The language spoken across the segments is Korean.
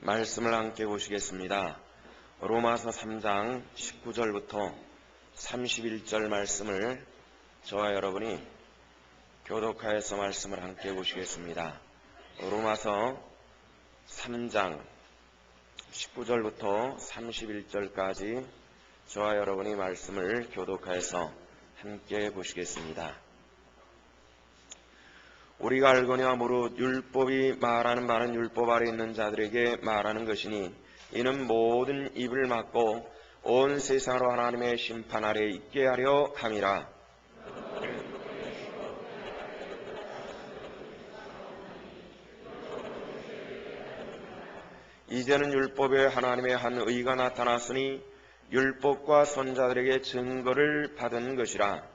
말씀을 함께 보시겠습니다. 로마서 3장 19절부터 31절 말씀을 저와 여러분이 교독하여서 말씀을 함께 보시겠습니다. 로마서 3장 19절부터 31절까지 저와 여러분이 말씀을 교독하여서 함께 보시겠습니다. 우리가 알거니와 무릇 율법이 말하는 바는 율법 아래 있는 자들에게 말하는 것이니 이는 모든 입을 막고 온 세상으로 하나님의 심판 아래 있게 하려 함이라. 이제는 율법에 하나님의 한 의가 나타났으니 율법과 선자들에게 증거를 받은 것이라.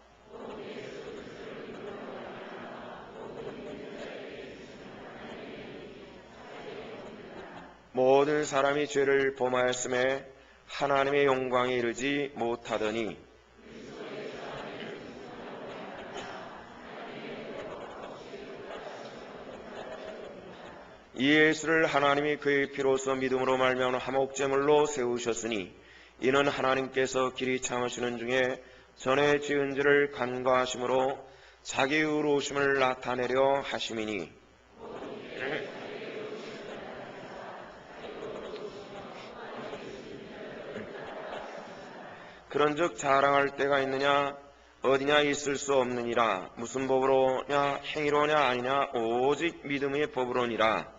모든 사람이 죄를 범하였음에 하나님의 영광에 이르지 못하더니 이 예수를 하나님이 그의 피로써 믿음으로 말미암아 화목제물로 세우셨으니 이는 하나님께서 길이 참으시는 중에 전에 지은 죄를 간과하심으로 자기 의로우심을 나타내려 하심이니 그런즉 자랑할 때가 있느냐 어디냐 있을 수 없느니라. 무슨 법으로냐 행위로냐 아니냐 오직 믿음의 법으로니라.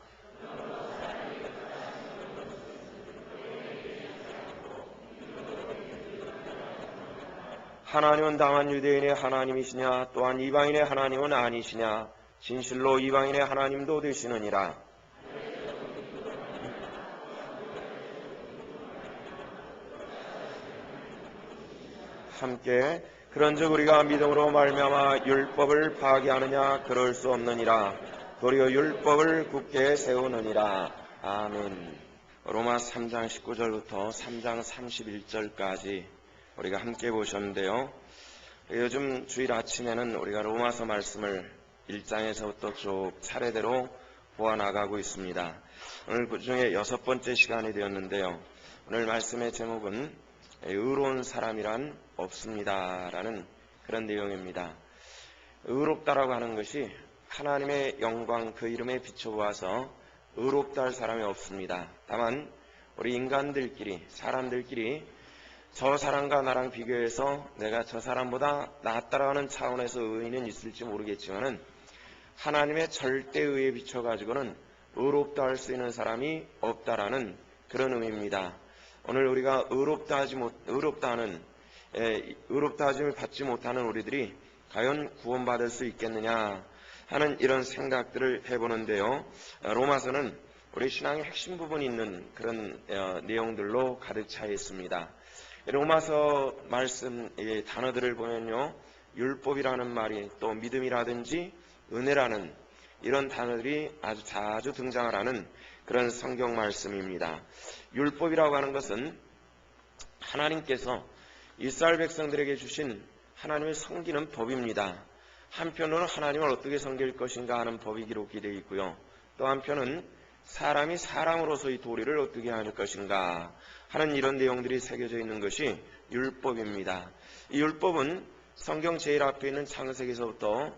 하나님은 다만 유대인의 하나님이시냐 또한 이방인의 하나님은 아니시냐. 진실로 이방인의 하나님도 되시느니라. 함께 그런즉 우리가 믿음으로 말미암아 율법을 파괴하느냐 그럴 수 없느니라. 도리어 율법을 굳게 세우느니라. 아멘. 로마 3장 19절부터 3장 31절까지 우리가 함께 보셨는데요. 요즘 주일 아침에는 우리가 로마서 말씀을 1장에서부터 쭉 차례대로 보아나가고 있습니다. 오늘 그중에 6번째 시간이 되었는데요. 오늘 말씀의 제목은 의로운 사람이란 없습니다 라는 그런 내용입니다. 의롭다라고 하는 것이 하나님의 영광 그 이름에 비춰보아서 의롭다 할 사람이 없습니다. 다만 우리 인간들끼리 사람들끼리 저 사람과 나랑 비교해서 내가 저 사람보다 낫다라는 차원에서 의의는 있을지 모르겠지만은 하나님의 절대 의에 비춰가지고는 의롭다 할 수 있는 사람이 없다라는 그런 의미입니다. 오늘 우리가 의롭다 하심을 받지 못하는 우리들이 과연 구원받을 수 있겠느냐 하는 이런 생각들을 해보는데요. 로마서는 우리 신앙의 핵심 부분이 있는 그런 내용들로 가득 차 있습니다. 로마서 말씀 단어들을 보면요. 율법이라는 말이 또 믿음이라든지 은혜라는 이런 단어들이 아주 자주 등장을 하는 그런 성경 말씀입니다. 율법이라고 하는 것은 하나님께서 이스라엘 백성들에게 주신 하나님을 섬기는 법입니다. 한편으로는 하나님을 어떻게 섬길 것인가 하는 법이 기록이 되어 있고요. 또 한편은 사람이 사람으로서 이 도리를 어떻게 할 것인가 하는 이런 내용들이 새겨져 있는 것이 율법입니다. 이 율법은 성경 제일 앞에 있는 창세기서부터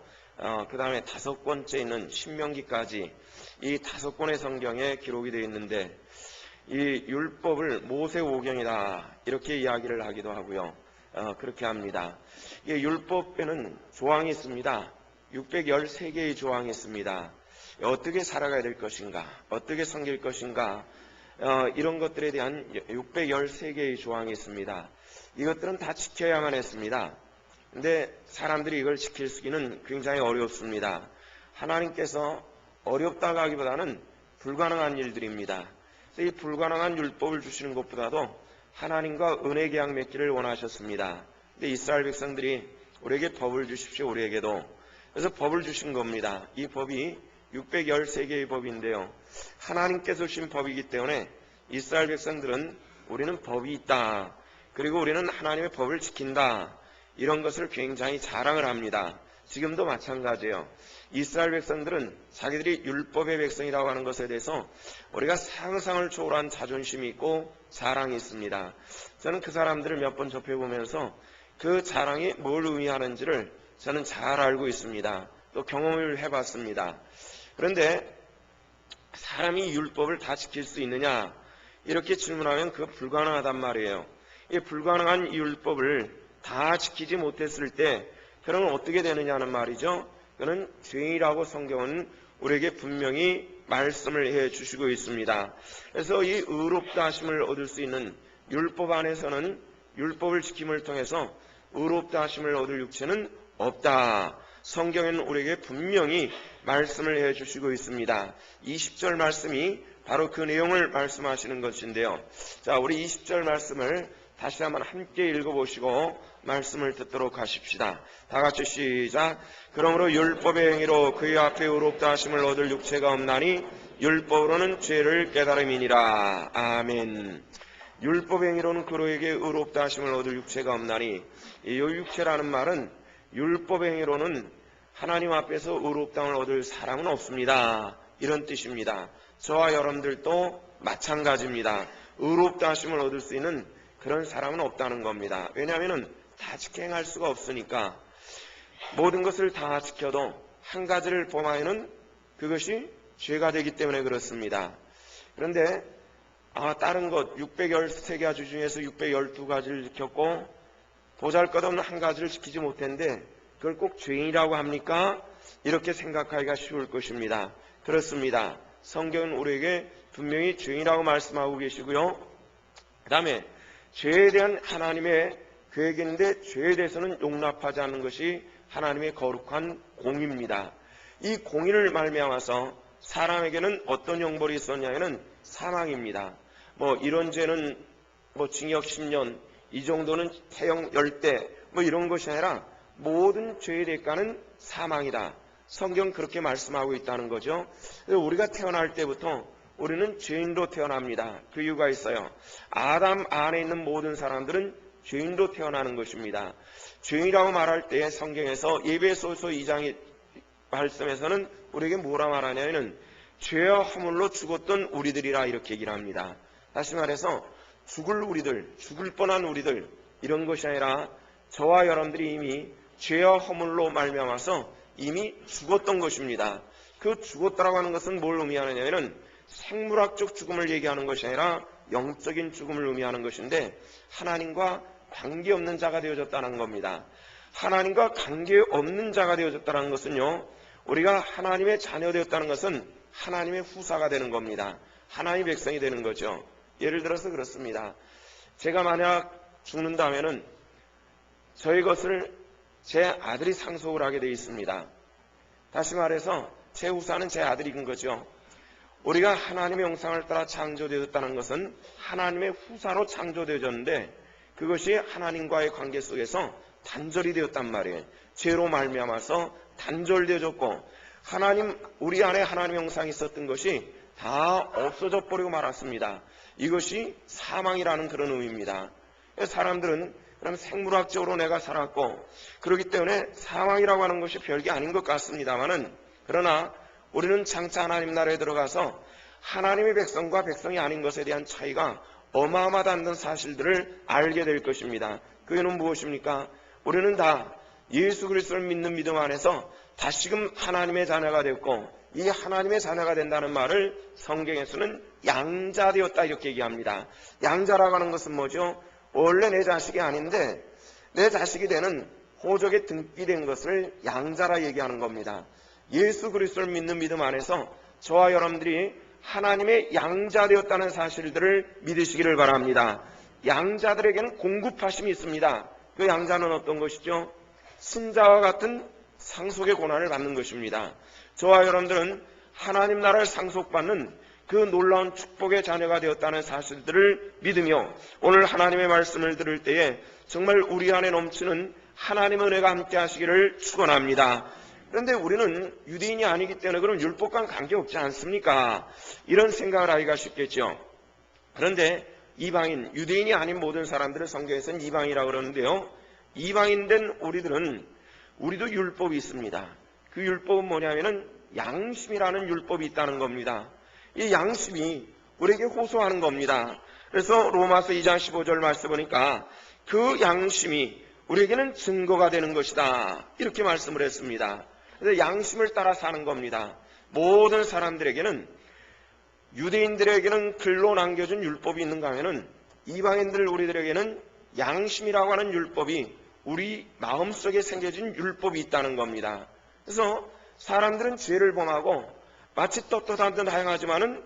그 다음에 5권째 있는 신명기까지 이 5권의 성경에 기록이 되어 있는데 이 율법을 모세오경이다 이렇게 이야기를 하기도 하고요. 그렇게 합니다. 이 율법에는 조항이 있습니다. 613개의 조항이 있습니다. 어떻게 살아가야 될 것인가 어떻게 섬길 것인가 이런 것들에 대한 613개의 조항이 있습니다. 이것들은 다 지켜야만 했습니다. 근데 사람들이 이걸 지킬 수기는 굉장히 어렵습니다. 하나님께서 어렵다고 하기보다는 불가능한 일들입니다. 이 불가능한 율법을 주시는 것보다도 하나님과 은혜 계약 맺기를 원하셨습니다. 근데 이스라엘 백성들이 우리에게 법을 주십시오 우리에게도 그래서 법을 주신 겁니다. 이 법이 613개의 법인데요. 하나님께서 주신 법이기 때문에 이스라엘 백성들은 우리는 법이 있다. 그리고 우리는 하나님의 법을 지킨다. 이런 것을 굉장히 자랑을 합니다. 지금도 마찬가지예요. 이스라엘 백성들은 자기들이 율법의 백성이라고 하는 것에 대해서 우리가 상상을 초월한 자존심이 있고 자랑이 있습니다. 저는 그 사람들을 몇 번 접해보면서 그 자랑이 뭘 의미하는지를 저는 잘 알고 있습니다. 또 경험을 해봤습니다. 그런데 사람이 율법을 다 지킬 수 있느냐 이렇게 질문하면 그거 불가능하단 말이에요. 이 불가능한 율법을 다 지키지 못했을 때 그러면 어떻게 되느냐는 말이죠. 그는 죄인이라고 성경은 우리에게 분명히 말씀을 해주시고 있습니다. 그래서 이 의롭다 하심을 얻을 수 있는 율법 안에서는 율법을 지킴을 통해서 의롭다 하심을 얻을 육체는 없다. 성경에는 우리에게 분명히 말씀을 해주시고 있습니다. 20절 말씀이 바로 그 내용을 말씀하시는 것인데요. 자, 우리 20절 말씀을 다시 한번 함께 읽어보시고 말씀을 듣도록 하십시다. 다 같이 시작. 그러므로 율법의 행위로 그의 앞에 의롭다 하심을 얻을 육체가 없나니 율법으로는 죄를 깨달음이니라. 아멘. 율법의 행위로는 그로에게 의롭다 하심을 얻을 육체가 없나니, 이 육체라는 말은 율법의 행위로는 하나님 앞에서 의롭다함을 얻을 사람은 없습니다. 이런 뜻입니다. 저와 여러분들도 마찬가지입니다. 의롭다 하심을 얻을 수 있는 그런 사람은 없다는 겁니다. 왜냐하면 다 지켜 행할 수가 없으니까. 모든 것을 다 지켜도 한 가지를 범하여는 그것이 죄가 되기 때문에 그렇습니다. 그런데 다른 것 613가지 중에서 612가지를 지켰고 보잘것없는 한 가지를 지키지 못했는데 그걸 꼭 죄인이라고 합니까? 이렇게 생각하기가 쉬울 것입니다. 그렇습니다. 성경은 우리에게 분명히 죄인이라고 말씀하고 계시고요. 그 다음에 죄에 대한 하나님의 계획인데 죄에 대해서는 용납하지 않는 것이 하나님의 거룩한 공의입니다. 이 공의를 말미암아서 사람에게는 어떤 형벌이 있었냐면 사망입니다. 이런 죄는 징역 10년, 이 정도는 태형 10대 이런 것이 아니라 모든 죄의 대가는 사망이다. 성경 그렇게 말씀하고 있다는 거죠. 우리가 태어날 때부터 우리는 죄인로 태어납니다. 그 이유가 있어요. 아담 안에 있는 모든 사람들은 죄인로 태어나는 것입니다. 죄인이라고 말할 때 성경에서 에베소서 2장의 말씀에서는 우리에게 뭐라 말하냐면 죄와 허물로 죽었던 우리들이라 이렇게 얘기를 합니다. 다시 말해서 죽을 우리들, 죽을 뻔한 우리들 이런 것이 아니라 저와 여러분들이 이미 죄와 허물로 말미암아서 이미 죽었던 것입니다. 그 죽었다라고 하는 것은 뭘 의미하느냐면 생물학적 죽음을 얘기하는 것이 아니라 영적인 죽음을 의미하는 것인데 하나님과 관계없는 자가 되어졌다는 겁니다. 하나님과 관계없는 자가 되어졌다는 것은요, 우리가 하나님의 자녀 되었다는 것은 하나님의 후사가 되는 겁니다. 하나님의 백성이 되는 거죠. 예를 들어서 그렇습니다. 제가 만약 죽는다면은 저희 것을 제 아들이 상속을 하게 되어 있습니다. 다시 말해서 제 후사는 제 아들인 거죠. 우리가 하나님의 형상을 따라 창조되었다는 것은 하나님의 후사로 창조되어졌는데 그것이 하나님과의 관계 속에서 단절이 되었단 말이에요. 죄로 말미암아서 단절되어졌고 우리 안에 하나님의 형상이 있었던 것이 다 없어져 버리고 말았습니다. 이것이 사망이라는 그런 의미입니다. 사람들은 그럼 생물학적으로 내가 살았고 그렇기 때문에 사망이라고 하는 것이 별게 아닌 것 같습니다만은 그러나 우리는 장차 하나님 나라에 들어가서 하나님의 백성과 백성이 아닌 것에 대한 차이가 어마어마하다는 사실들을 알게 될 것입니다. 그게는 무엇입니까? 우리는 다 예수 그리스도를 믿는 믿음 안에서 다시금 하나님의 자녀가 됐고 이 하나님의 자녀가 된다는 말을 성경에서는 양자되었다 이렇게 얘기합니다. 양자라고 하는 것은 뭐죠? 원래 내 자식이 아닌데 내 자식이 되는 호적에 등기된 것을 양자라 얘기하는 겁니다. 예수 그리스도를 믿는 믿음 안에서 저와 여러분들이 하나님의 양자되었다는 사실들을 믿으시기를 바랍니다. 양자들에게는 공급하심이 있습니다. 그 양자는 어떤 것이죠? 신자와 같은 상속의 고난을 받는 것입니다. 저와 여러분들은 하나님 나라를 상속받는 그 놀라운 축복의 자녀가 되었다는 사실들을 믿으며 오늘 하나님의 말씀을 들을 때에 정말 우리 안에 넘치는 하나님의 은혜가 함께 하시기를 축원합니다. 그런데 우리는 유대인이 아니기 때문에 그럼 율법과는 관계없지 않습니까? 이런 생각을 하기가 쉽겠죠. 그런데 이방인, 유대인이 아닌 모든 사람들을 성경에서는 이방이라고 그러는데요. 이방인 된 우리도 율법이 있습니다. 그 율법은 뭐냐면은 양심이라는 율법이 있다는 겁니다. 이 양심이 우리에게 호소하는 겁니다. 그래서 로마서 2장 15절 말씀 보니까 그 양심이 우리에게는 증거가 되는 것이다. 이렇게 말씀을 했습니다. 그래서 양심을 따라 사는 겁니다. 모든 사람들에게는, 유대인들에게는 글로 남겨준 율법이 있는가 하면은 이방인들 우리들에게는 양심이라고 하는 율법이 우리 마음속에 생겨진 율법이 있다는 겁니다. 그래서 사람들은 죄를 범하고 마치 떳떳한 듯 행하지만은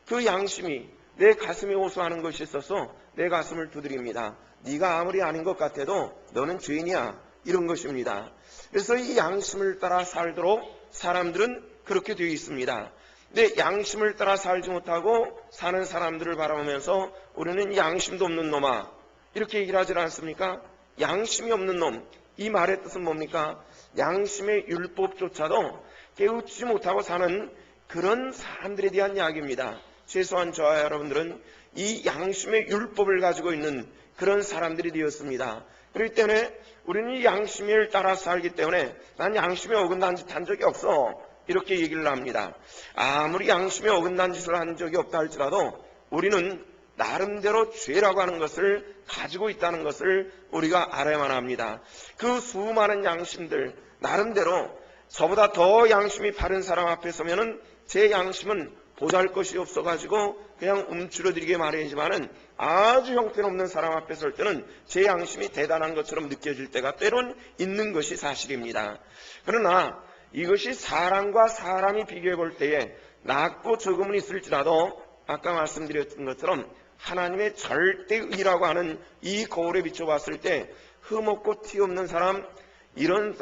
그 양심이 내 가슴에 호소하는 것이 있어서 내 가슴을 두드립니다. 네가 아무리 아닌 것 같아도 너는 죄인이야. 이런 것입니다. 그래서 이 양심을 따라 살도록 사람들은 그렇게 되어 있습니다. 근데 양심을 따라 살지 못하고 사는 사람들을 바라보면서 우리는 양심도 없는 놈아, 이렇게 얘기를 하지 않습니까? 양심이 없는 놈, 이 말의 뜻은 뭡니까? 양심의 율법조차도 깨우치지 못하고 사는 그런 사람들에 대한 이야기입니다. 최소한 저와 여러분들은 이 양심의 율법을 가지고 있는 그런 사람들이 되었습니다. 그렇기 때문에 우리는 이 양심을 따라 살기 때문에 난 양심에 어긋난 짓 한 적이 없어, 이렇게 얘기를 합니다. 아무리 양심에 어긋난 짓을 한 적이 없다 할지라도 우리는 나름대로 죄라고 하는 것을 가지고 있다는 것을 우리가 알아야만 합니다. 그 수많은 양심들, 나름대로 저보다 더 양심이 바른 사람 앞에 서면은 제 양심은 보잘것이 없어가지고 그냥 움츠러들게 마련이지만은 아주 형편없는 사람 앞에 설 때는 제 양심이 대단한 것처럼 느껴질 때가 때론 있는 것이 사실입니다. 그러나 이것이 사람과 사람이 비교해 볼 때에 낮고 적음은 있을지라도 아까 말씀드렸던 것처럼 하나님의 절대의라고 하는 이 거울에 비춰봤을 때 흠없고 티없는 사람, 이런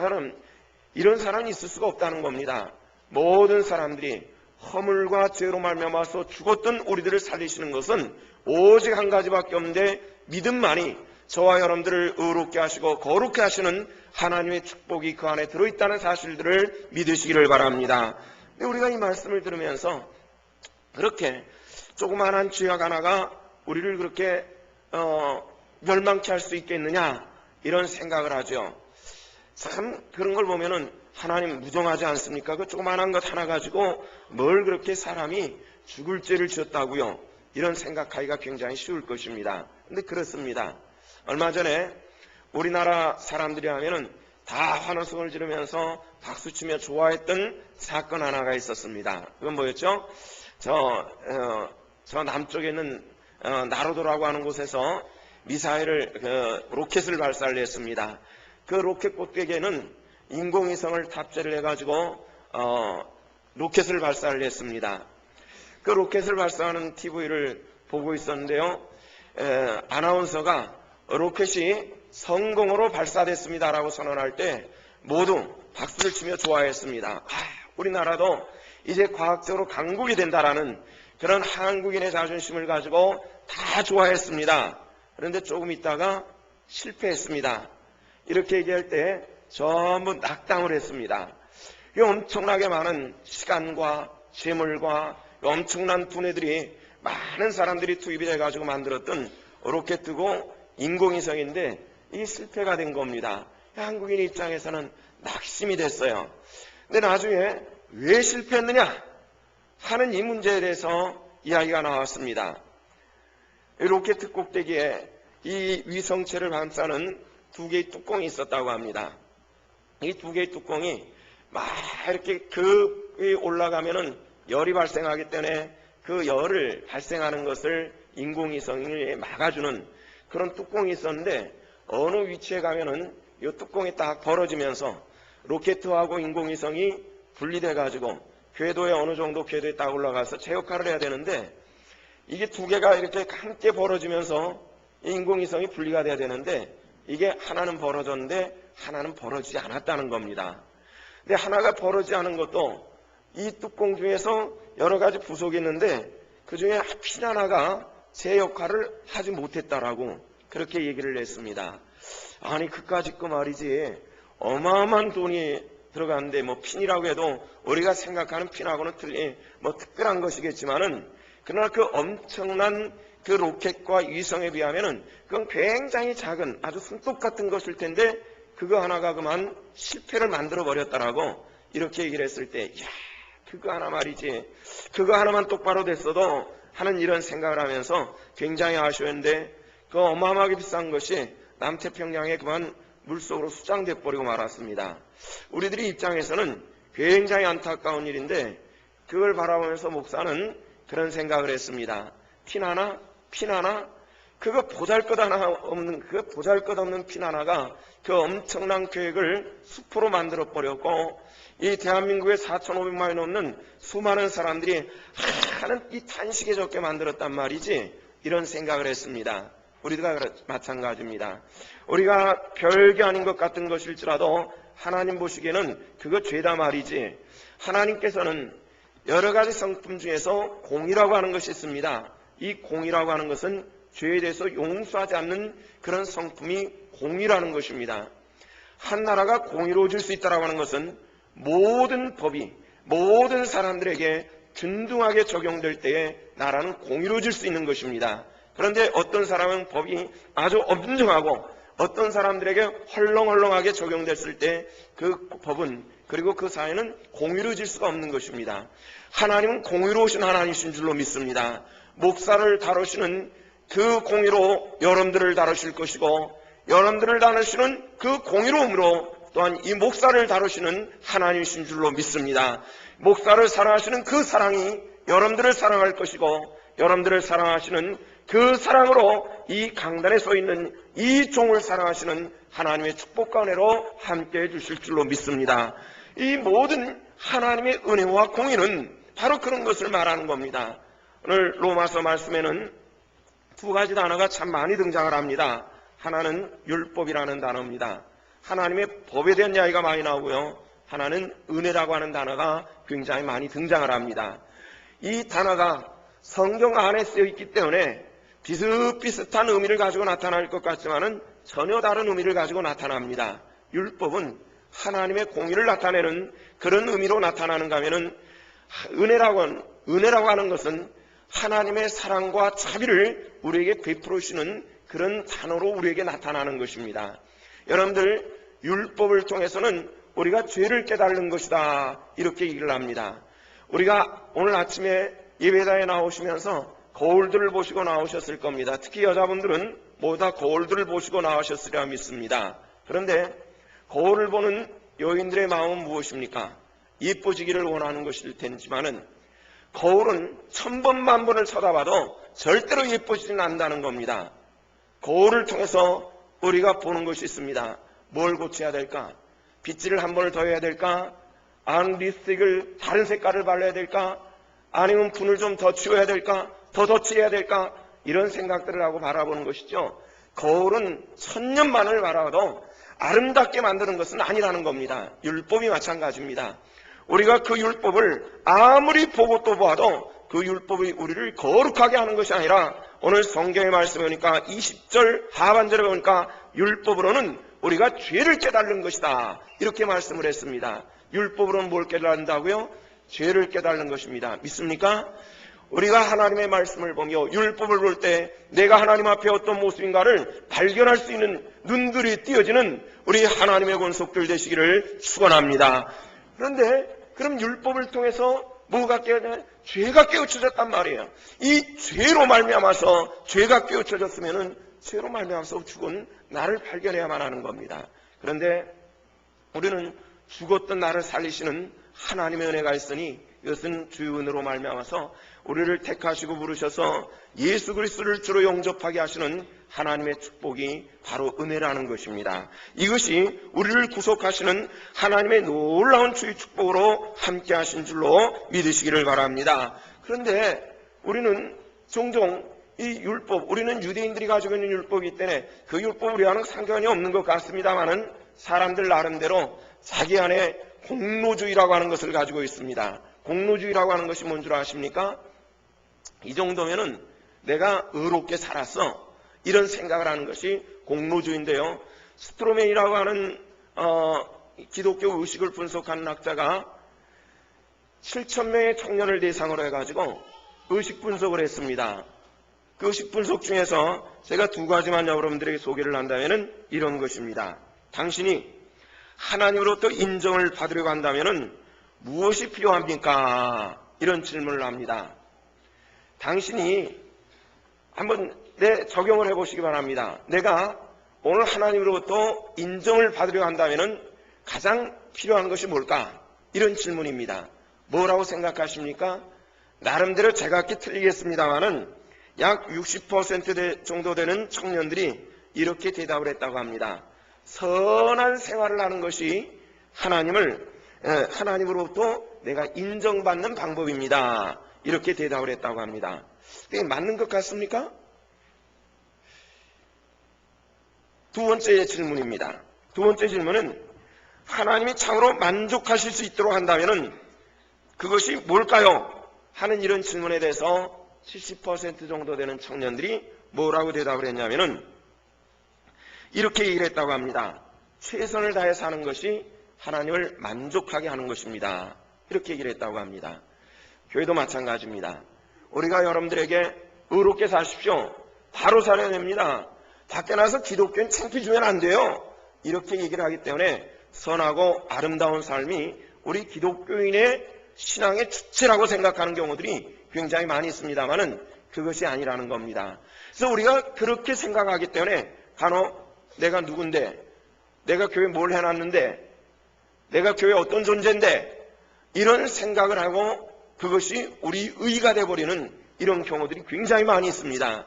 사람이 있을 수가 없다는 겁니다. 모든 사람들이 허물과 죄로 말미암아서 죽었던 우리들을 살리시는 것은 오직 한 가지밖에 없는데 믿음만이 저와 여러분들을 의롭게 하시고 거룩게 하시는 하나님의 축복이 그 안에 들어있다는 사실들을 믿으시기를 바랍니다. 근데 우리가 이 말씀을 들으면서 그렇게 조그만한 죄악 하나가 우리를 그렇게 멸망케 할 수 있겠느냐, 이런 생각을 하죠. 참 그런 걸 보면은 하나님 무정하지 않습니까? 그 조그만한 것 하나 가지고 뭘 그렇게 사람이 죽을 죄를 지었다고요? 이런 생각하기가 굉장히 쉬울 것입니다. 근데 그렇습니다. 얼마 전에 우리나라 사람들이 하면은 다 환호성을 지르면서 박수치며 좋아했던 사건 하나가 있었습니다. 그건 뭐였죠? 저 남쪽에 있는 나로도라고 하는 곳에서 로켓을 발사를 했습니다. 그 로켓 꼭대기에는 인공위성을 탑재를 해가지고 로켓을 발사를 했습니다. 그 로켓을 발사하는 TV를 보고 있었는데요. 아나운서가 로켓이 성공으로 발사됐습니다라고 선언할 때 모두 박수를 치며 좋아했습니다. 우리나라도 이제 과학적으로 강국이 된다라는 그런 한국인의 자존심을 가지고 다 좋아했습니다. 그런데 조금 있다가 실패했습니다. 이렇게 얘기할 때 전부 낙담을 했습니다. 이 엄청나게 많은 시간과 재물과 엄청난 두뇌들이 많은 사람들이 투입이 돼가지고 만들었던 로켓이고 인공위성인데 이 실패가 된 겁니다. 한국인 입장에서는 낙심이 됐어요. 근데 나중에 왜 실패했느냐 하는 이 문제에 대해서 이야기가 나왔습니다. 이 로켓 꼭대기에 이 위성체를 감싸는 두 개의 뚜껑이 있었다고 합니다. 이 두 개의 뚜껑이 막 이렇게 올라가면은 열이 발생하기 때문에 그 열을 발생하는 것을 인공위성이 막아주는 그런 뚜껑이 있었는데 어느 위치에 가면은 이 뚜껑이 딱 벌어지면서 로켓하고 인공위성이 분리돼 가지고 궤도에 어느 정도 궤도에 딱 올라가서 제 역할을 해야 되는데 이게 두 개가 이렇게 함께 벌어지면서 인공위성이 분리가 돼야 되는데 이게 하나는 벌어졌는데 하나는 벌어지지 않았다는 겁니다. 근데 하나가 벌어지지 않은 것도 이 뚜껑 중에서 여러 가지 부속이 있는데 그 중에 핀 하나가 제 역할을 하지 못했다라고 그렇게 얘기를 했습니다. 아니 그까짓 거 말이지 어마어마한 돈이 들어가는데 뭐 핀이라고 해도 우리가 생각하는 핀하고는 특별한 것이겠지만은 그러나 그 엄청난 그 로켓과 위성에 비하면은 그건 굉장히 작은 아주 손톱 같은 것일 텐데 그거 하나가 그만 실패를 만들어 버렸다라고 이렇게 얘기를 했을 때, 야, 그거 하나 말이지, 그거 하나만 똑바로 됐어도 하는 이런 생각을 하면서 굉장히 아쉬웠는데, 그 어마어마하게 비싼 것이 남태평양에 그만 물속으로 수장돼 버리고 말았습니다. 우리들의 입장에서는 굉장히 안타까운 일인데, 그걸 바라보면서 목사는 그런 생각을 했습니다. 피나나? 그거 보잘것없는 피나나가 그 엄청난 계획을 수포로 만들어 버렸고, 이 대한민국의 4,500만이 넘는 수많은 사람들이 하는 이 탄식에 적게 만들었단 말이지, 이런 생각을 했습니다. 우리가 마찬가지입니다. 우리가 별게 아닌 것 같은 것일지라도 하나님 보시기에는 그거 죄다 말이지, 하나님께서는 여러 가지 성품 중에서 공의라고 하는 것이 있습니다. 이 공의라고 하는 것은 죄에 대해서 용서하지 않는 그런 성품이 공의라는 것입니다. 한 나라가 공의로워질 수 있다고 하는 것은 모든 법이 모든 사람들에게 균등하게 적용될 때에 나라는 공의로워질 수 있는 것입니다. 그런데 어떤 사람은 법이 아주 엄중하고 어떤 사람들에게 헐렁헐렁하게 적용됐을 때 그 법은 그리고 그 사회는 공의로워질 수가 없는 것입니다. 하나님은 공의로우신 하나님이신 줄로 믿습니다. 목사를 다루시는 그 공의로 여러분들을 다루실 것이고, 여러분들을 다루시는 그 공의로움으로 또한 이 목사를 다루시는 하나님이신 줄로 믿습니다. 목사를 사랑하시는 그 사랑이 여러분들을 사랑할 것이고, 여러분들을 사랑하시는 그 사랑으로 이 강단에 서 있는 이 종을 사랑하시는 하나님의 축복과 은혜로 함께해 주실 줄로 믿습니다. 이 모든 하나님의 은혜와 공의는 바로 그런 것을 말하는 겁니다. 오늘 로마서 말씀에는 두 가지 단어가 참 많이 등장을 합니다. 하나는 율법이라는 단어입니다. 하나님의 법에 대한 이야기가 많이 나오고요. 하나는 은혜라고 하는 단어가 굉장히 많이 등장을 합니다. 이 단어가 성경 안에 쓰여 있기 때문에 비슷비슷한 의미를 가지고 나타날 것 같지만은 전혀 다른 의미를 가지고 나타납니다. 율법은 하나님의 공의를 나타내는 그런 의미로 나타나는가 하면은, 은혜라고 하는 것은 하나님의 사랑과 자비를 우리에게 베풀어 주시는 그런 단어로 우리에게 나타나는 것입니다. 여러분들, 율법을 통해서는 우리가 죄를 깨달는 것이다, 이렇게 얘기를 합니다. 우리가 오늘 아침에 예배당에 나오시면서 거울들을 보시고 나오셨을 겁니다. 특히 여자분들은 모두 다 거울들을 보시고 나오셨으리라 믿습니다. 그런데 거울을 보는 여인들의 마음은 무엇입니까? 예뻐지기를 원하는 것일 텐지만은 거울은 1000번 만번을 쳐다봐도 절대로 예뻐지지 않는다는 겁니다. 거울을 통해서 우리가 보는 것이 있습니다. 뭘 고쳐야 될까? 빗질을 한 번을 더 해야 될까? 아니면 립스틱을 다른 색깔을 발라야 될까? 아니면 분을 좀 더 치워야 될까? 더 덧칠해야 될까? 이런 생각들을 하고 바라보는 것이죠. 거울은 1000년만을 바라봐도 아름답게 만드는 것은 아니라는 겁니다. 율법이 마찬가지입니다. 우리가 그 율법을 아무리 보고 또 보아도 그 율법이 우리를 거룩하게 하는 것이 아니라, 오늘 성경의 말씀에 보니까 20절 하반절에 보니까 율법으로는 우리가 죄를 깨달는 것이다, 이렇게 말씀을 했습니다. 율법으로는 뭘 깨달는다고요? 죄를 깨달는 것입니다. 믿습니까? 우리가 하나님의 말씀을 보며 율법을 볼 때 내가 하나님 앞에 어떤 모습인가를 발견할 수 있는 눈들이 띄어지는 우리 하나님의 권속들 되시기를 축원합니다. 그런데 그럼 율법을 통해서 뭐가 깨어져요? 죄가 깨우쳐졌단 말이에요. 이 죄로 말미암아서 죄가 깨우쳐졌으면은 죄로 말미암아서 죽은 나를 발견해야만 하는 겁니다. 그런데 우리는 죽었던 나를 살리시는 하나님의 은혜가 있으니 이것은 주의 은혜로 말미암아서 우리를 택하시고 부르셔서 예수 그리스도를 주로 영접하게 하시는 하나님의 축복이 바로 은혜라는 것입니다. 이것이 우리를 구속하시는 하나님의 놀라운 주의 축복으로 함께 하신 줄로 믿으시기를 바랍니다. 그런데 우리는 종종 이 율법, 우리는 유대인들이 가지고 있는 율법이기 때문에 그 율법 우리와는 상관이 없는 것 같습니다만은 사람들 나름대로 자기 안에 공로주의라고 하는 것을 가지고 있습니다. 공로주의라고 하는 것이 뭔 줄 아십니까? 이 정도면은 내가 의롭게 살았어, 이런 생각을 하는 것이 공로주의인데요. 스트로맨이라고 하는 기독교 의식을 분석하는 학자가 7,000명의 청년을 대상으로 해가지고 의식 분석을 했습니다. 그 의식 분석 중에서 제가 두 가지만 여러분들에게 소개를 한다면은 이런 것입니다. 당신이 하나님으로부터 인정을 받으려고 한다면은 무엇이 필요합니까? 이런 질문을 합니다. 당신이 한번 적용을 해보시기 바랍니다. 내가 오늘 하나님으로부터 인정을 받으려 한다면 가장 필요한 것이 뭘까? 이런 질문입니다. 뭐라고 생각하십니까? 나름대로 제각기 틀리겠습니다만은 약 60% 정도 되는 청년들이 이렇게 대답을 했다고 합니다. 선한 생활을 하는 것이 하나님으로부터 내가 인정받는 방법입니다. 이렇게 대답을 했다고 합니다. 이게 맞는 것 같습니까? 두 번째 질문입니다. 두 번째 질문은 하나님이 참으로 만족하실 수 있도록 한다면 그것이 뭘까요? 하는 이런 질문에 대해서 70% 정도 되는 청년들이 뭐라고 대답을 했냐면은 이렇게 얘기를 했다고 합니다. 최선을 다해 사는 것이 하나님을 만족하게 하는 것입니다. 이렇게 얘기를 했다고 합니다. 교회도 마찬가지입니다. 우리가 여러분들에게 의롭게 사십시오. 바로 살아야 됩니다. 밖에 나서 기독교인 창피 주면 안 돼요. 이렇게 얘기를 하기 때문에 선하고 아름다운 삶이 우리 기독교인의 신앙의 주체라고 생각하는 경우들이 굉장히 많이 있습니다만은 그것이 아니라는 겁니다. 그래서 우리가 그렇게 생각하기 때문에 간혹 내가 누군데, 내가 교회 뭘 해놨는데, 내가 교회 어떤 존재인데 이런 생각을 하고 그것이 우리 의가 되어버리는 이런 경우들이 굉장히 많이 있습니다.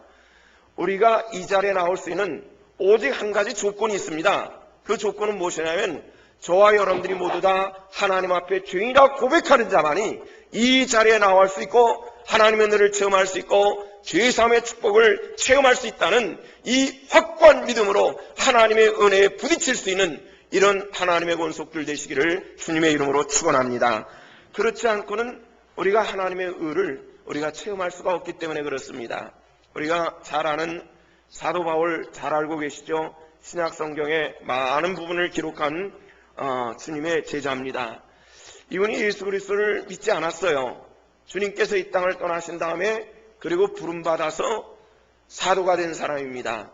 우리가 이 자리에 나올 수 있는 오직 한 가지 조건이 있습니다. 그 조건은 무엇이냐면 저와 여러분들이 모두 다 하나님 앞에 죄인이라고 고백하는 자만이 이 자리에 나올 수 있고 하나님의 은혜를 체험할 수 있고 죄사함의 축복을 체험할 수 있다는 이 확고한 믿음으로 하나님의 은혜에 부딪힐 수 있는 이런 하나님의 권속들 되시기를 주님의 이름으로 축원합니다. 그렇지 않고는 우리가 하나님의 의를 우리가 체험할 수가 없기 때문에 그렇습니다. 우리가 잘 아는 사도 바울 잘 알고 계시죠? 신약 성경의 많은 부분을 기록한 주님의 제자입니다. 이분이 예수 그리스도를 믿지 않았어요. 주님께서 이 땅을 떠나신 다음에 그리고 부름받아서 사도가 된 사람입니다.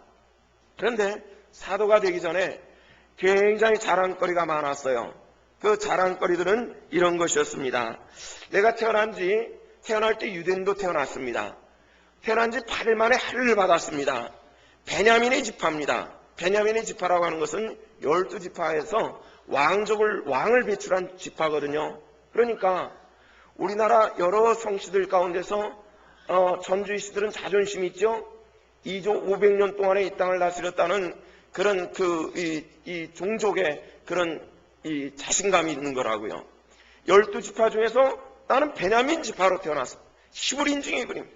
그런데 사도가 되기 전에 굉장히 자랑거리가 많았어요. 그 자랑거리들은 이런 것이었습니다. 내가 태어날 때 유대인도 태어났습니다. 태어난 지 8일 만에 할례를 받았습니다. 베냐민의 지파입니다. 베냐민의 지파라고 하는 것은 12지파에서 왕을 배출한 지파거든요. 그러니까 우리나라 여러 성씨들 가운데서 전주의 씨들은 자존심이 있죠. 2조 500년 동안에 이 땅을 다스렸다는 그런 이 종족의 그런 이 자신감이 있는 거라고요. 12지파 중에서 나는 베냐민 지파로 태어났어. 히브리인중의 그림.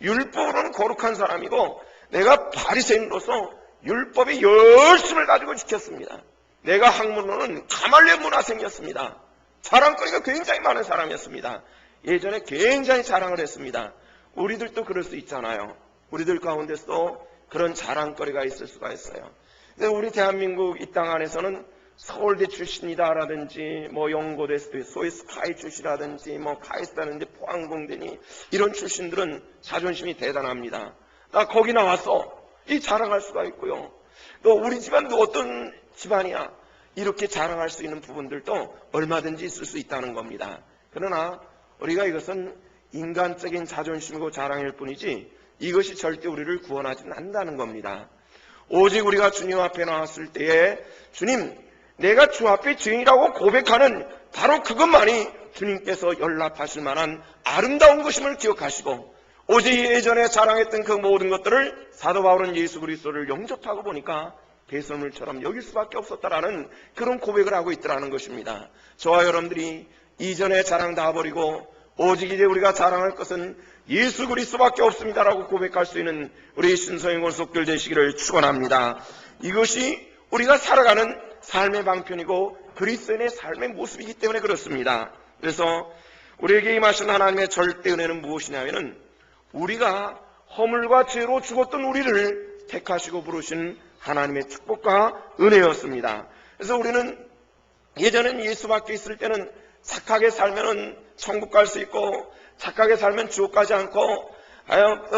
율법으로는 거룩한 사람이고 내가 바리새인으로서 율법의 열심을 가지고 지켰습니다. 내가 학문으로는 가말리엘 문화생이었습니다. 자랑거리가 굉장히 많은 사람이었습니다. 예전에 굉장히 자랑을 했습니다. 우리들도 그럴 수 있잖아요. 우리들 가운데서도 그런 자랑거리가 있을 수가 있어요. 근데 우리 대한민국 이 땅 안에서는 서울대 출신이다라든지 연고대 소위 스카이 출신이라든지 카이스트라든지 포항공대니 이런 출신들은 자존심이 대단합니다. 나 거기 나왔어. 이 자랑할 수가 있고요. 또 우리 집안도 어떤 집안이야. 이렇게 자랑할 수 있는 부분들도 얼마든지 있을 수 있다는 겁니다. 그러나 우리가 이것은 인간적인 자존심이고 자랑일 뿐이지 이것이 절대 우리를 구원하지는 않는다는 겁니다. 오직 우리가 주님 앞에 나왔을 때에 주님, 내가 주 앞에 죄인이라고 고백하는 바로 그것만이 주님께서 연락하실 만한 아름다운 것임을 기억하시고 오직 예전에 자랑했던 그 모든 것들을 사도 바울은 예수 그리스도를 영접하고 보니까 배설물처럼 여길 수밖에 없었다라는 그런 고백을 하고 있더라는 것입니다. 저와 여러분들이 이전에 자랑 다 버리고 오직 이제 우리가 자랑할 것은 예수 그리스도밖에 없습니다라고 고백할 수 있는 우리 신성의 권속들 되시기를 축원합니다. 이것이 우리가 살아가는 삶의 방편이고 그리스도인의 삶의 모습이기 때문에 그렇습니다. 그래서 우리에게 임하신 하나님의 절대 은혜는 무엇이냐면은 우리가 허물과 죄로 죽었던 우리를 택하시고 부르신 하나님의 축복과 은혜였습니다. 그래서 우리는 예전엔 예수 밖에 있을 때는 착하게 살면 천국 갈 수 있고 착하게 살면 지옥 가지 않고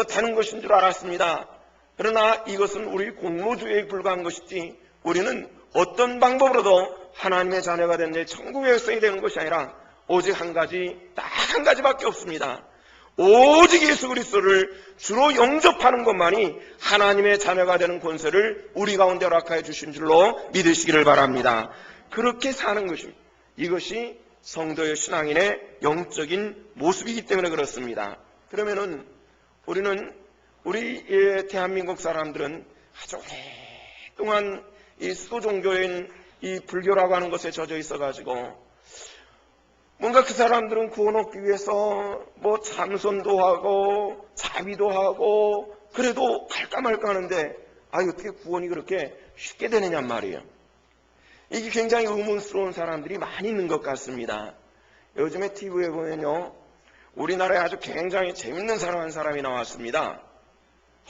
되는 것인 줄 알았습니다. 그러나 이것은 우리 공로주의에 불과한 것이지 우리는 어떤 방법으로도 하나님의 자녀가 된 내 천국의 백성이 되는 것이 아니라 오직 한 가지, 딱 한 가지밖에 없습니다. 오직 예수 그리스도를 주로 영접하는 것만이 하나님의 자녀가 되는 권세를 우리 가운데 허락하여 주신 줄로 믿으시기를 바랍니다. 그렇게 사는 것입니다. 이것이 성도의 신앙인의 영적인 모습이기 때문에 그렇습니다. 그러면은 우리 대한민국 사람들은 아주 오랫동안 이 수도 종교인 이 불교라고 하는 것에 젖어 있어가지고 뭔가 그 사람들은 구원 얻기 위해서 뭐 참선도 하고 자비도 하고 그래도 갈까 말까 하는데 어떻게 구원이 그렇게 쉽게 되느냐 말이에요. 이게 굉장히 의문스러운 사람들이 많이 있는 것 같습니다. 요즘에 TV에 보면요, 우리나라에 아주 굉장히 재밌는 사람 한 사람이 나왔습니다.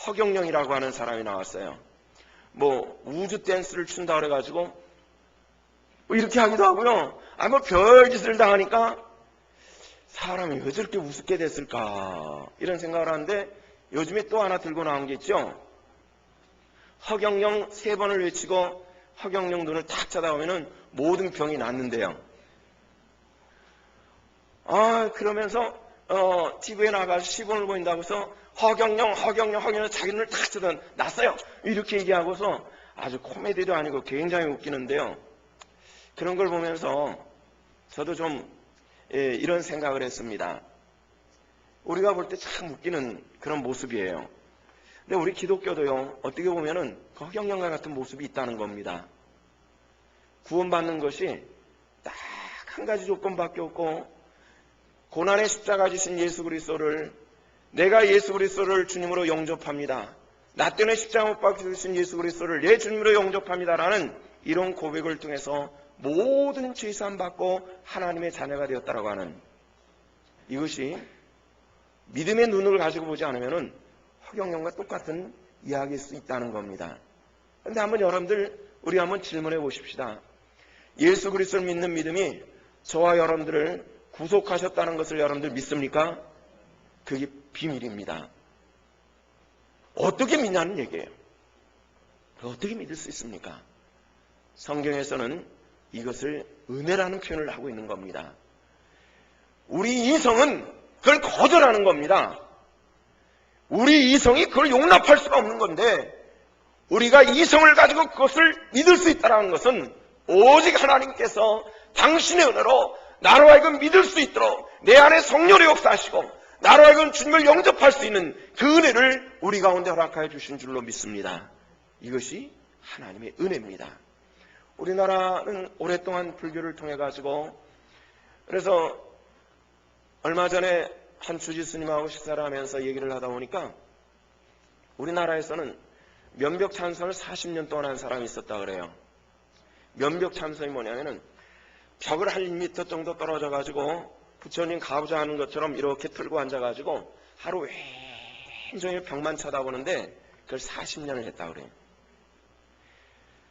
허경영이라고 하는 사람이 나왔어요. 뭐 우주 댄스를 춘다 그래가지고 뭐 이렇게 하기도 하고요. 뭐 별짓을 다 하니까 사람이 왜 저렇게 우습게 됐을까 이런 생각을 하는데 요즘에 또 하나 들고 나온 게 있죠. 허경영 3번을 외치고 허경영 눈을 딱 쳐다보면은 모든 병이 낫는데요. 그러면서 TV에 나가서 시범을 보인다고 해서 허경영 자기 눈을 딱 쳐다 났어요. 이렇게 얘기하고서 아주 코미디도 아니고 굉장히 웃기는데요. 그런 걸 보면서 저도 좀 이런 생각을 했습니다. 우리가 볼 때 참 웃기는 그런 모습이에요. 근데 우리 기독교도요, 어떻게 보면은 허경영과 같은 모습이 있다는 겁니다. 구원받는 것이 딱 한 가지 조건밖에 없고, 고난의 십자가 지신 예수 그리스도를, 내가 예수 그리스도를 주님으로 영접합니다. 나 때문에 십자가 못 박히신 예수 그리스도를 내 주님으로 영접합니다라는 이런 고백을 통해서 모든 죄사함 받고 하나님의 자녀가 되었다라고 하는, 이것이 믿음의 눈을 가지고 보지 않으면은 허경영과 똑같은 이야기일 수 있다는 겁니다. 그런데 우리 한번 질문해 보십시다. 예수 그리스도를 믿는 믿음이 저와 여러분들을 구속하셨다는 것을 여러분들 믿습니까? 그게 비밀입니다. 어떻게 믿냐는 얘기예요. 어떻게 믿을 수 있습니까? 성경에서는 이것을 은혜라는 표현을 하고 있는 겁니다. 우리 이성은 그걸 거절하는 겁니다. 우리 이성이 그걸 용납할 수가 없는 건데, 우리가 이성을 가지고 그것을 믿을 수 있다는 것은 오직 하나님께서 당신의 은혜로 나로 하여금 믿을 수 있도록 내 안에 성령의 역사하시고 나로 하여금 주님을 영접할 수 있는 그 은혜를 우리 가운데 허락하여 주신 줄로 믿습니다. 이것이 하나님의 은혜입니다. 우리나라는 오랫동안 불교를 통해 가지고, 그래서 얼마 전에 한 주지스님하고 식사를 하면서 얘기를 하다 보니까 우리나라에서는 면벽 참선을 40년 동안 한 사람이 있었다 그래요. 면벽 참선이 뭐냐면은 벽을 한 1m 정도 떨어져 가지고 부처님 가부좌 하는 것처럼 이렇게 틀고 앉아 가지고 하루 왼종일 벽만 쳐다보는데 그걸 40년을 했다 그래요.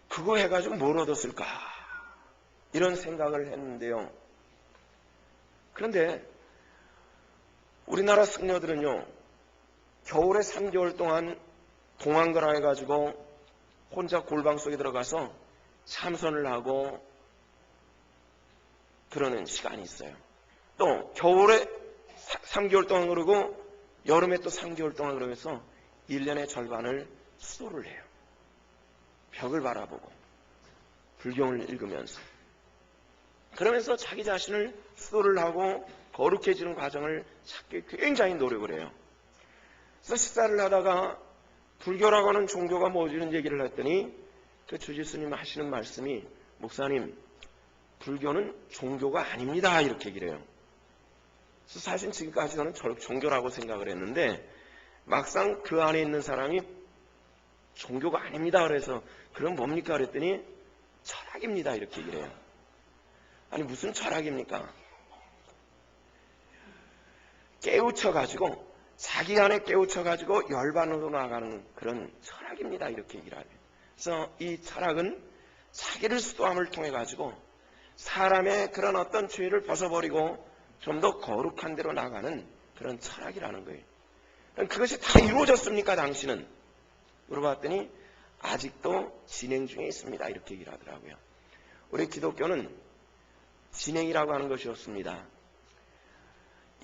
그거 해가지고 뭘 얻었을까? 이런 생각을 했는데요. 그런데 우리나라 승려들은요, 겨울에 3개월 동안 동안거라 해가지고 혼자 골방 속에 들어가서 참선을 하고 그러는 시간이 있어요. 또 겨울에 3개월 동안 그러고 여름에 또 3개월 동안 그러면서 1년의 절반을 수도를 해요. 벽을 바라보고 불경을 읽으면서, 그러면서 자기 자신을 수도를 하고 거룩해지는 과정을 찾기 굉장히 노력을 해요. 그래서 식사를 하다가 불교라고 하는 종교가 뭐지 이런 얘기를 했더니 그 주지스님 하시는 말씀이, 목사님, 불교는 종교가 아닙니다, 이렇게 얘기를 해요. 그래서 사실 지금까지 저는 종교라고 생각을 했는데 막상 그 안에 있는 사람이 종교가 아닙니다 그래서 그럼 뭡니까 그랬더니 철학입니다 이렇게 얘기를 해요. 아니 무슨 철학입니까? 깨우쳐가지고 자기 안에 깨우쳐가지고 열반으로 나가는 그런 철학입니다 이렇게 얘기를 해요. 그래서 이 철학은 자기를 수도함을 통해 가지고 사람의 그런 어떤 죄를 벗어버리고 좀 더 거룩한 데로 나가는 그런 철학이라는 거예요. 그것이 다 이루어졌습니까 당신은? 물어봤더니 아직도 진행 중에 있습니다 이렇게 얘기를 하더라고요. 우리 기독교는 진행이라고 하는 것이 없습니다.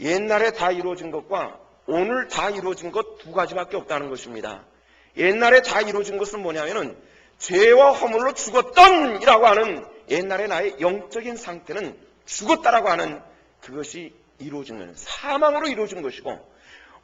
옛날에 다 이루어진 것과 오늘 다 이루어진 것 두 가지밖에 없다는 것입니다. 옛날에 다 이루어진 것은 뭐냐면은 죄와 허물로 죽었던 이라고 하는 옛날에 나의 영적인 상태는 죽었다라고 하는 그것이 이루어진 거예요. 사망으로 이루어진 것이고,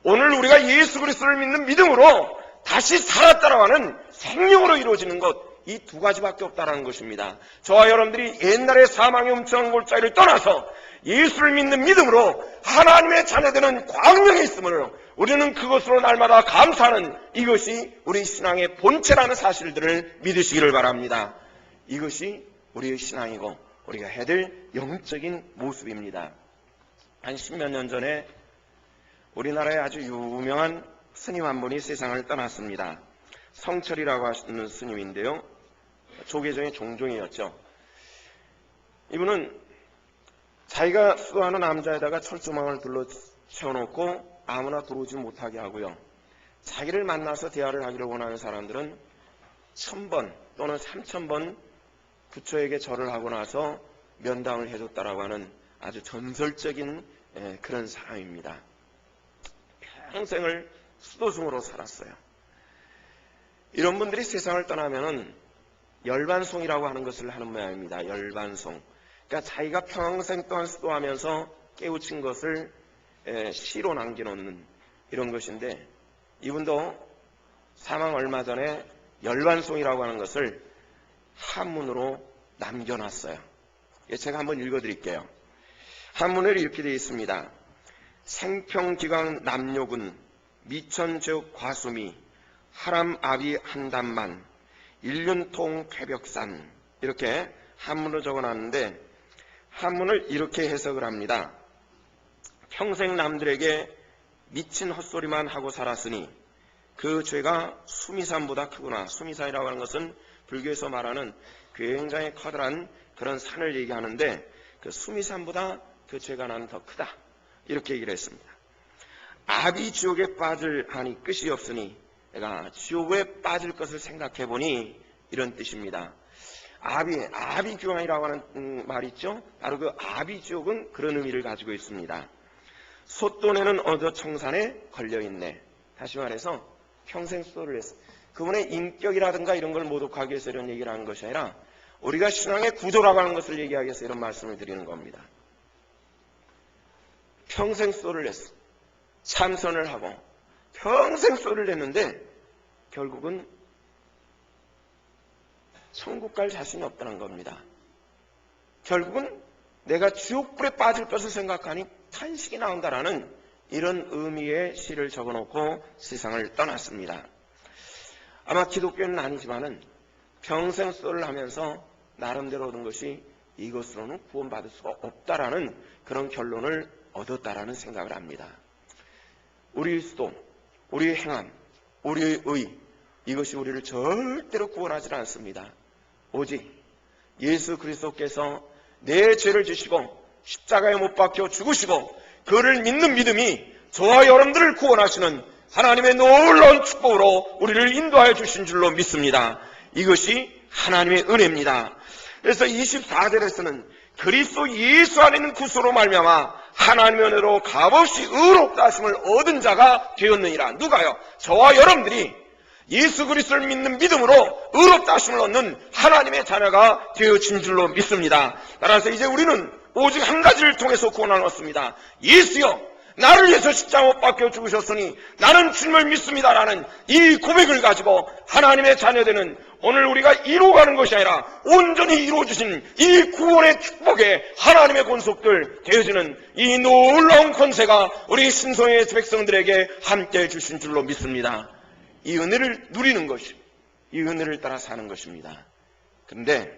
오늘 우리가 예수 그리스도를 믿는 믿음으로 다시 살았다라고 하는 생명으로 이루어지는 것, 이 두 가지밖에 없다라는 것입니다. 저와 여러분들이 옛날의 사망의 음침한 골짜기를 떠나서 예수를 믿는 믿음으로 하나님의 자녀되는 광명에 있으므로 우리는 그것으로 날마다 감사하는, 이것이 우리 신앙의 본체라는 사실들을 믿으시기를 바랍니다. 이것이 우리의 신앙이고 우리가 해야 될 영적인 모습입니다. 한 10몇 년 전에 우리나라의 아주 유명한 스님 한 분이 세상을 떠났습니다. 성철이라고 하시는 스님인데요, 조계종의 종종이었죠. 이분은 자기가 수도하는 남자에다가 철조망을 둘러 채워놓고 아무나 들어오지 못하게 하고요, 자기를 만나서 대화를 하기를 원하는 사람들은 1000번 또는 3000번 부처에게 절을 하고 나서 면담을 해줬다라고 하는 아주 전설적인 그런 사람입니다. 평생을 수도승으로 살았어요. 이런 분들이 세상을 떠나면은 열반송이라고 하는 것을 하는 모양입니다. 열반송. 그러니까 자기가 평생 동안 수도하면서 깨우친 것을 시로 남겨놓는 이런 것인데, 이분도 사망 얼마 전에 열반송이라고 하는 것을 한문으로 남겨놨어요. 제가 한번 읽어드릴게요. 한문에 이렇게 되어 있습니다. 생평기강 남욕은 미천즉 과수미 하람아비 한단만 일륜통 쾌벽산, 이렇게 한문으로 적어놨는데, 한문을 이렇게 해석을 합니다. 평생 남들에게 미친 헛소리만 하고 살았으니 그 죄가 수미산보다 크구나. 수미산이라고 하는 것은 불교에서 말하는 굉장히 커다란 그런 산을 얘기하는데, 그 수미산보다 그 죄가 나는 더 크다, 이렇게 얘기를 했습니다. 아비 지옥에 빠질 하니 끝이 없으니 내가 지옥에 빠질 것을 생각해 보니, 이런 뜻입니다. 아비규환이라고 하는 말이 있죠. 바로 그 아비지옥은 그런 의미를 가지고 있습니다. 솥돈에는 어저 청산에 걸려있네. 다시 말해서 평생 수도를 했어. 그분의 인격이라든가 이런 걸 모독하기 위해서 이런 얘기를 하는 것이 아니라 우리가 신앙의 구조라고 하는 것을 얘기하기 위해서 이런 말씀을 드리는 겁니다. 평생 수도를 했어. 참선을 하고 평생 수도를 냈는데 결국은 천국 갈 자신이 없다는 겁니다. 결국은 내가 지옥불에 빠질 것을 생각하니 탄식이 나온다라는 이런 의미의 시를 적어놓고 세상을 떠났습니다. 아마 기독교는 아니지만은 평생 수도를 하면서 나름대로 얻은 것이 이것으로는 구원받을 수가 없다라는 그런 결론을 얻었다라는 생각을 합니다. 우리의 수도, 우리의 행함, 우리의 의, 이것이 우리를 절대로 구원하지 않습니다. 오직 예수 그리스도께서 내 죄를 지시고 십자가에 못 박혀 죽으시고 그를 믿는 믿음이 저와 여러분들을 구원하시는 하나님의 놀라운 축복으로 우리를 인도하여 주신 줄로 믿습니다. 이것이 하나님의 은혜입니다. 그래서 24절에서는 그리스도 예수 안에 있는 구속으로 말미암아 하나님의 은혜로 값없이 의롭다 하심을 얻은 자가 되었느니라. 누가요? 저와 여러분들이 예수 그리스도를 믿는 믿음으로 의롭다 하심을 얻는 하나님의 자녀가 되어진 줄로 믿습니다. 따라서 이제 우리는 오직 한 가지를 통해서 구원을 얻습니다. 예수여, 나를 위해서 십자가 못 박혀 죽으셨으니 나는 주님을 믿습니다라는 이 고백을 가지고 하나님의 자녀되는, 오늘 우리가 이루어가는 것이 아니라 온전히 이루어주신 이 구원의 축복에 하나님의 권속들 되어지는 이 놀라운 권세가 우리 신성의 백성들에게 함께 주신 줄로 믿습니다. 이 은혜를 누리는 것이, 이 은혜를 따라 사는 것입니다. 그런데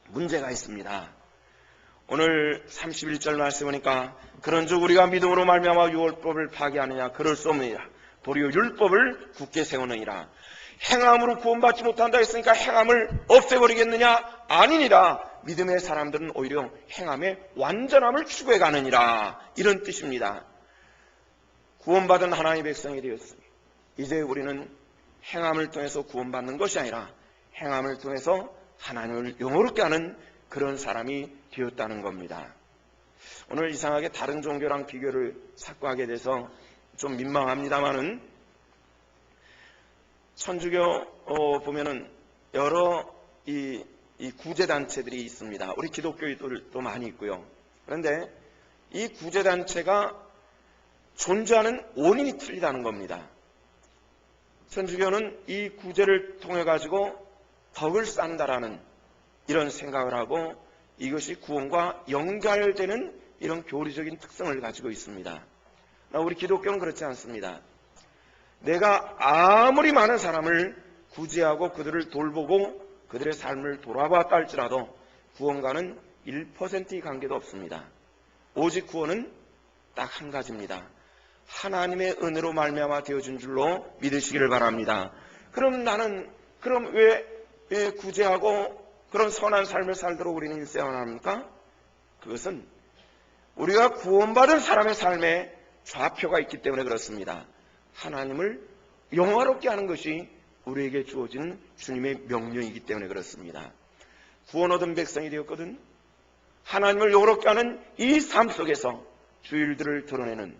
문제가 있습니다. 오늘 31절 말씀 보니까 그런즉 우리가 믿음으로 말미암아 율법을 파기하느냐, 그럴 수 없느니라. 도리어 율법을 굳게 세우느니라. 행함으로 구원받지 못한다 했으니까 행함을 없애버리겠느냐? 아니니라. 믿음의 사람들은 오히려 행함의 완전함을 추구해 가느니라. 이런 뜻입니다. 구원받은 하나님의 백성이 되었으니 이제 우리는 행함을 통해서 구원받는 것이 아니라 행함을 통해서 하나님을 영화롭게 하는 그런 사람이 되었다는 겁니다. 오늘 이상하게 다른 종교랑 비교를 자꾸 하게 돼서 좀 민망합니다만은, 천주교 보면은 여러 이 구제단체들이 있습니다. 우리 기독교인들도 많이 있고요. 그런데 이 구제단체가 존재하는 원인이 틀리다는 겁니다. 천주교는 이 구제를 통해 가지고 덕을 쌓는다라는 이런 생각을 하고, 이것이 구원과 연결되는 이런 교리적인 특성을 가지고 있습니다. 우리 기독교는 그렇지 않습니다. 내가 아무리 많은 사람을 구제하고 그들을 돌보고 그들의 삶을 돌아봤다 할지라도 구원과는 1%의 관계도 없습니다. 오직 구원은 딱 한 가지입니다. 하나님의 은혜로 말미암아 되어진 줄로 믿으시기를 바랍니다. 그럼 왜 구제하고 그런 선한 삶을 살도록 우리는 일생을 합니까? 그것은 우리가 구원받은 사람의 삶에 좌표가 있기 때문에 그렇습니다. 하나님을 영화롭게 하는 것이 우리에게 주어진 주님의 명령이기 때문에 그렇습니다. 구원 얻은 백성이 되었거든 하나님을 영화롭게 하는 이 삶 속에서 주일들을 드러내는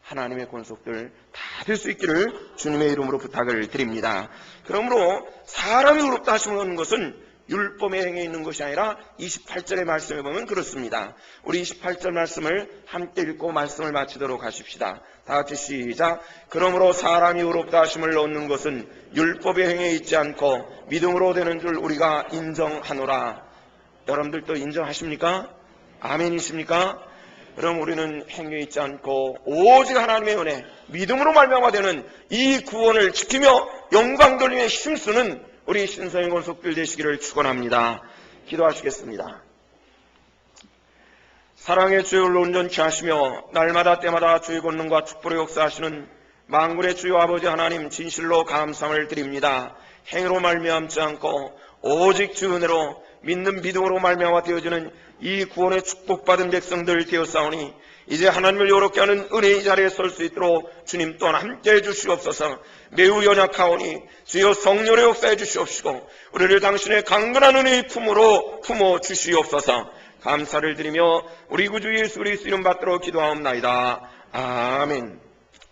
하나님의 권속들 다 될 수 있기를 주님의 이름으로 부탁을 드립니다. 그러므로 사람이 의롭다 하심을 얻는 것은 율법의 행위에 있는 것이 아니라 28절의 말씀에 보면 그렇습니다. 우리 28절 말씀을 함께 읽고 말씀을 마치도록 하십시다. 다 같이 시작. 그러므로 사람이 의롭다 하심을 얻는 것은 율법의 행위에 있지 않고 믿음으로 되는 줄 우리가 인정하노라. 여러분들도 인정하십니까? 아멘이십니까? 그럼 우리는 행위에 있지 않고 오직 하나님의 은혜, 믿음으로 말미암아 되는 이 구원을 지키며 영광 돌림에 힘쓰는 우리 신성의 권속들 되시기를 축원합니다. 기도하시겠습니다. 사랑의 주를 온전케 하시며 날마다 때마다 주의 권능과 축복의 역사하시는 만군의 주여 아버지 하나님, 진실로 감사를 드립니다. 행위로 말미암지 않고 오직 주 은혜로 믿는 믿음으로 말미암아 되어지는 이 구원의 축복받은 백성들 되었사오니 이제 하나님을 요롭게 하는 은혜의 자리에 설 수 있도록 주님 또한 함께해 주시옵소서. 매우 연약하오니 주여 성령의 역사해 주시옵시고 우리를 당신의 강건한 은혜의 품으로 품어 주시옵소서. 감사를 드리며 우리 구주 예수 그리스도 이름 받들어 기도하옵나이다. 아멘.